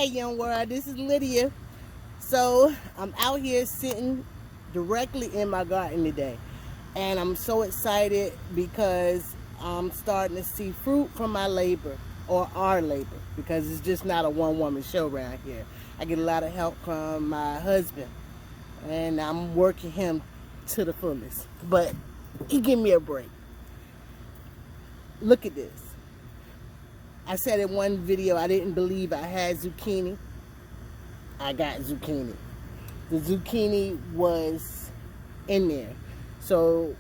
young world, this is Lydia. So I'm out here sitting directly in my garden today, and I'm so excited because I'm starting to see fruit from my labor, or our labor, because it's just not a one-woman show around here. I get a lot of help from my husband, and I'm working him to the fullest, but he give me a break. Look at this. I said in one video I didn't believe I had zucchini. I got zucchini. The zucchini was in there. So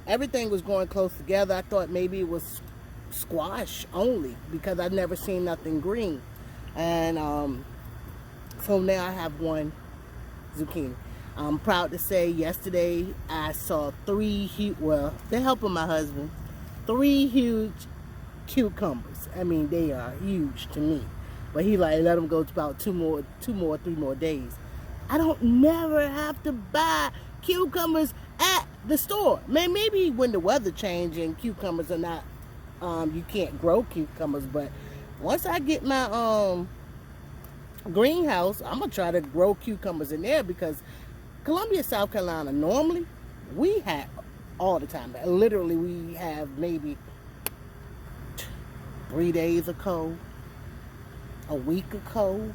everything was going close together. I thought maybe it was squash only because I've never seen nothing green. And so now I have one zucchini. I'm proud to say yesterday I saw they're helping my husband, 3 huge cucumbers. I mean, they are huge to me. But he let them go to about 3 more days. I don't never have to buy cucumbers at the store. Man, maybe when the weather changes and cucumbers are not, you can't grow cucumbers. But once I get my greenhouse, I'm gonna try to grow cucumbers in there, because Columbia, South Carolina, normally we have all the time. Literally, we have maybe 3 days of cold, a week of cold,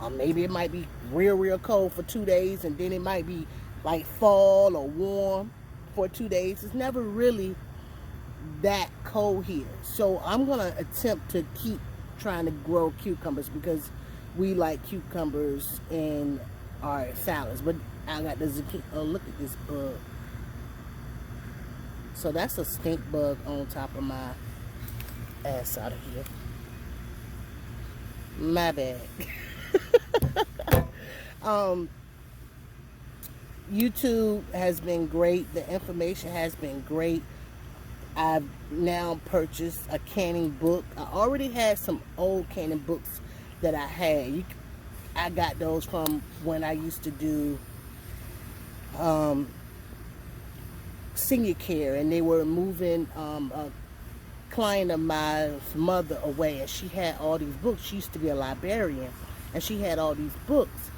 or maybe it might be real cold for 2 days, and then it might be like fall or warm for 2 days. It's never really that cold here. So I'm gonna attempt to keep trying to grow cucumbers, because we like cucumbers in our salads. But I got the zucchini. Oh, look at this bug. So that's a stink bug on top of my ass out of here. My bad. YouTube has been great. The information has been great. I've now purchased a canning book. I already had some old canning books that I had. I got those from when I used to do senior care, and they were moving a client of my mother away, and she had all these books. She used to be a librarian, and she had all these books,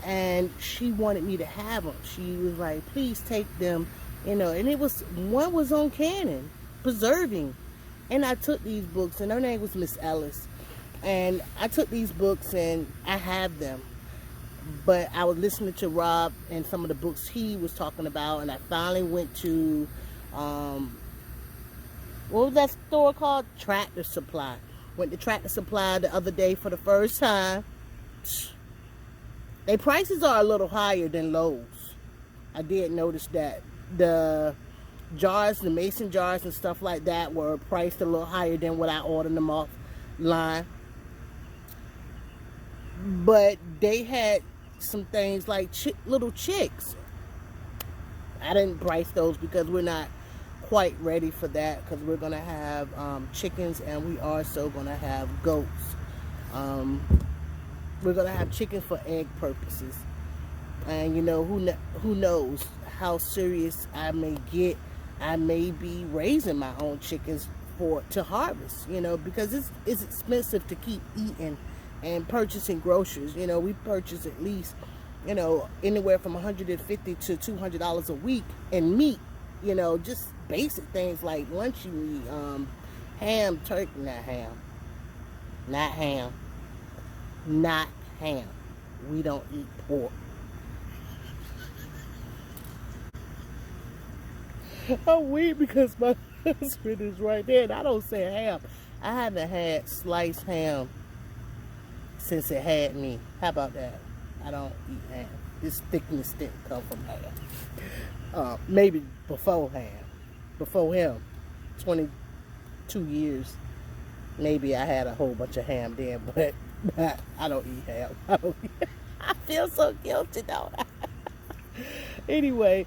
and she wanted me to have them. She was like, please take them, and one was on canning, preserving, and I took these books, and her name was Miss Ellis, and I took these books and I have them. But I was listening to Rob and some of the books he was talking about, and I finally went to what was that store called? Tractor Supply. Went to Tractor Supply the other day for the first time. Their prices are a little higher than Lowe's. I did notice that. The jars, the mason jars and stuff like that were priced a little higher than what I ordered them offline. But they had some things like little chicks. I didn't price those because we're not quite ready for that, because we're going to have chickens, and we also going to have goats. We're going to have chickens for egg purposes. And who knows how serious I may get. I may be raising my own chickens to harvest, because it's expensive to keep eating and purchasing groceries. We purchase at least, anywhere from $150 to $200 a week in meat, just basic things like lunch meat, ham, turkey, not ham. We don't eat pork. I'm weird because my husband is right there, and I don't say ham. I haven't had sliced ham since it had me. How about that? I don't eat ham. This thickness didn't come from ham. Maybe before ham. Before him, 22 years, maybe I had a whole bunch of ham then, but I don't eat ham. I feel so guilty, don't I? Anyway,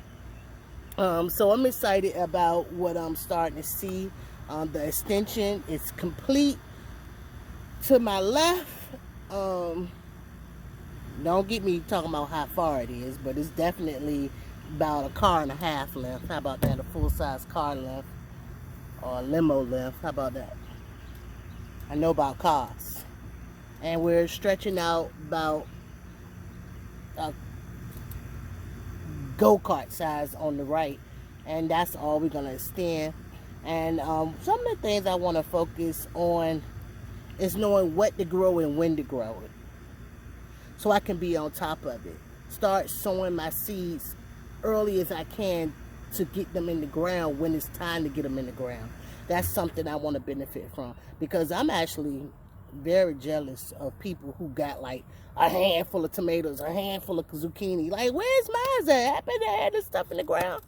so I'm excited about what I'm starting to see. The extension is complete. To my left, don't get me talking about how far it is, but it's definitely about a car and a half length. How about that? A full-size car length, or a limo length. How about that? I know about cars. And we're stretching out about a go-kart size on the right, and that's all we're going to extend. And some of the things I want to focus on is knowing what to grow and when to grow it, so I can be on top of it. Start sowing my seeds early as I can to get them in the ground when it's time to get them in the ground. That's something I want to benefit from, because I'm actually very jealous of people who got like a handful of tomatoes, a handful of zucchini. Like, where's mine at? I've been had this stuff in the ground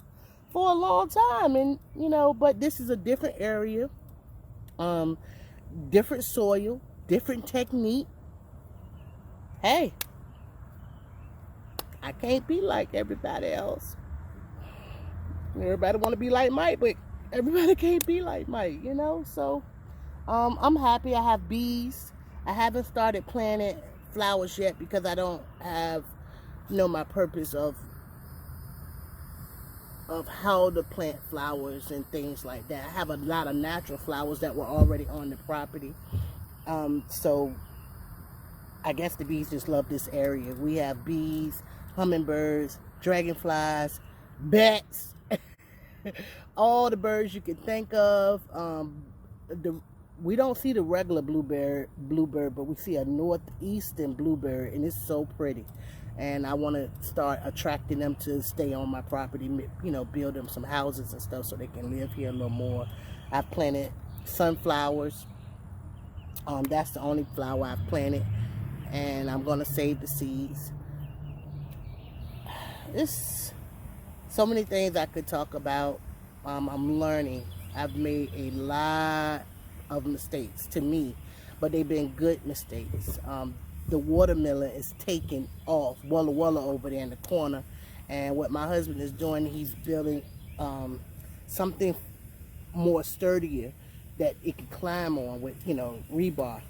for a long time, and you know, but this is a different area, different soil, different technique. Hey, I can't be like everybody else. Everybody want to be like Mike, but everybody can't be like Mike, you know. So I'm happy. I have bees. I haven't started planting flowers yet because I don't have, you know, my purpose of how to plant flowers and things like that. I have a lot of natural flowers that were already on the property. So I guess the bees just love this area. We have bees, hummingbirds, dragonflies, bats, all the birds you can think of. We don't see the regular bluebird, but we see a northeastern bluebird, and it's so pretty. And I want to start attracting them to stay on my property, you know, build them some houses and stuff so they can live here a little more. I've planted sunflowers. That's the only flower I've planted, and I'm going to save the seeds. It's so many things I could talk about. I'm learning. I've made a lot of mistakes to me, but they've been good mistakes. The watermelon is taking off, walla over there in the corner, and what my husband is doing, he's building something more sturdier that it can climb on with, you know, rebar.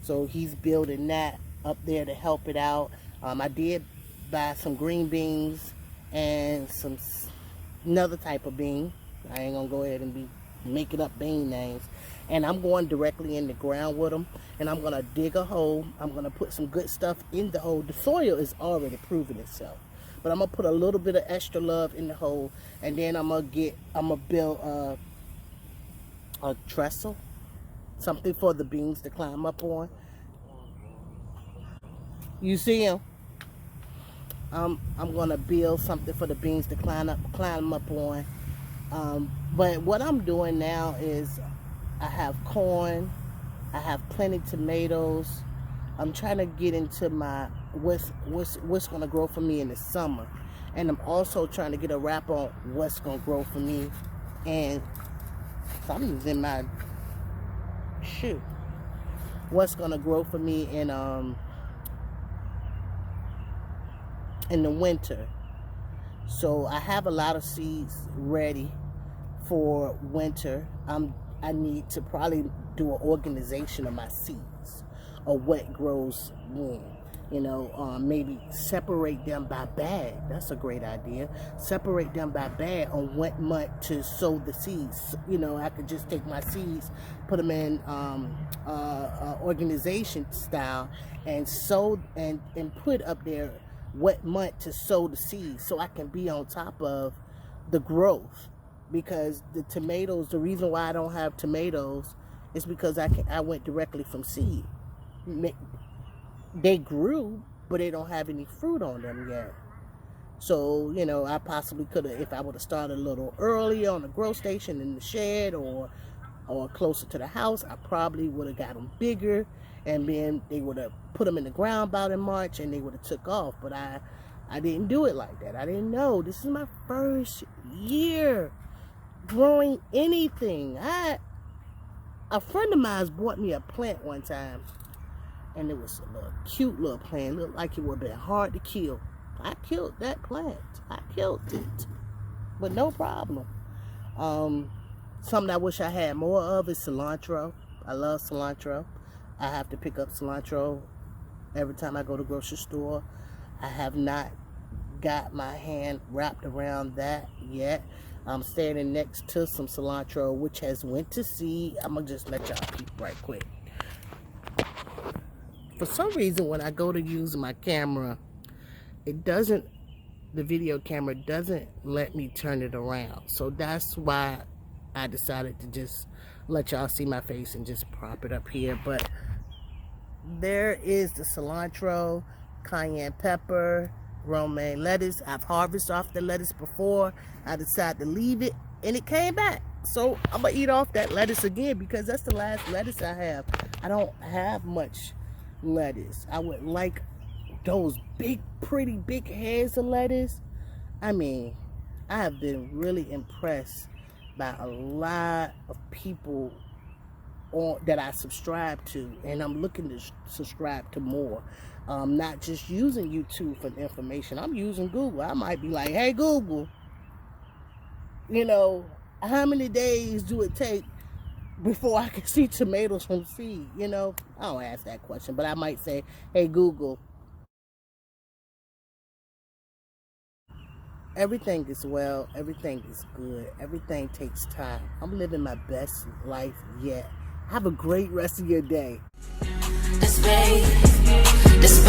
So he's building that up there to help it out. I did buy some green beans and another type of bean. I ain't gonna go ahead and be making up bean names. And I'm going directly in the ground with them, and I'm gonna dig a hole. I'm gonna put some good stuff in the hole. The soil is already proven itself, but I'm gonna put a little bit of extra love in the hole, and then I'm gonna build a trestle, something for the beans to climb up on. You see them? I'm gonna build something for the beans to climb up on. But what I'm doing now is I have corn, I have plenty of tomatoes. I'm trying to get into my what's gonna grow for me in the summer, and I'm also trying to get a wrap on what's gonna grow for me. And something's in my shoe. What's gonna grow for me in the winter. So I have a lot of seeds ready for winter. I need to probably do an organization of my seeds, of what grows when. You know, maybe separate them by bag. That's a great idea. Separate them by bag on what month to sow the seeds. You know, I could just take my seeds, put them in organization style, and sow and put up there what month to sow the seeds, so I can be on top of the growth. Because the tomatoes, the reason why I don't have tomatoes is because I went directly from seed. They grew, but they don't have any fruit on them yet. So, you know, I possibly could have, if I would have started a little earlier on the grow station in the shed or closer to the house, I probably would have got them bigger, and then they would have put them in the ground about in March, and they would have took off. But I didn't do it like that. I didn't know. This is my first year growing anything. A friend of mine bought me a plant one time, and it was a little cute little plant. It looked like it would have been hard to kill. I killed that plant. I killed it, but no problem. Something I wish I had more of is cilantro. I love cilantro. I have to pick up cilantro every time I go to the grocery store. I have not got my hand wrapped around that yet. I'm standing next to some cilantro, which has went to seed. I'm gonna just let y'all peep right quick. for some reason, when I go to use my camera, the video camera doesn't let me turn it around. So that's why I decided to just let y'all see my face and just prop it up here. But there is the cilantro, cayenne pepper, romaine lettuce. I've harvested off the lettuce before. I decided to leave it and it came back. So I'm gonna eat off that lettuce again because that's the last lettuce I have. I don't have much lettuce. I would like those big, pretty big heads of lettuce. I mean, I have been really impressed by a lot of people that I subscribe to, and I'm looking to subscribe to more. Not just using YouTube for information. I'm using Google. I might be like, hey Google, you know, how many days do it take before I can see tomatoes from seed? You know, I don't ask that question, but I might say, hey Google, everything is well, everything is good, everything takes time. I'm living my best life yet. Have a great rest of your day. This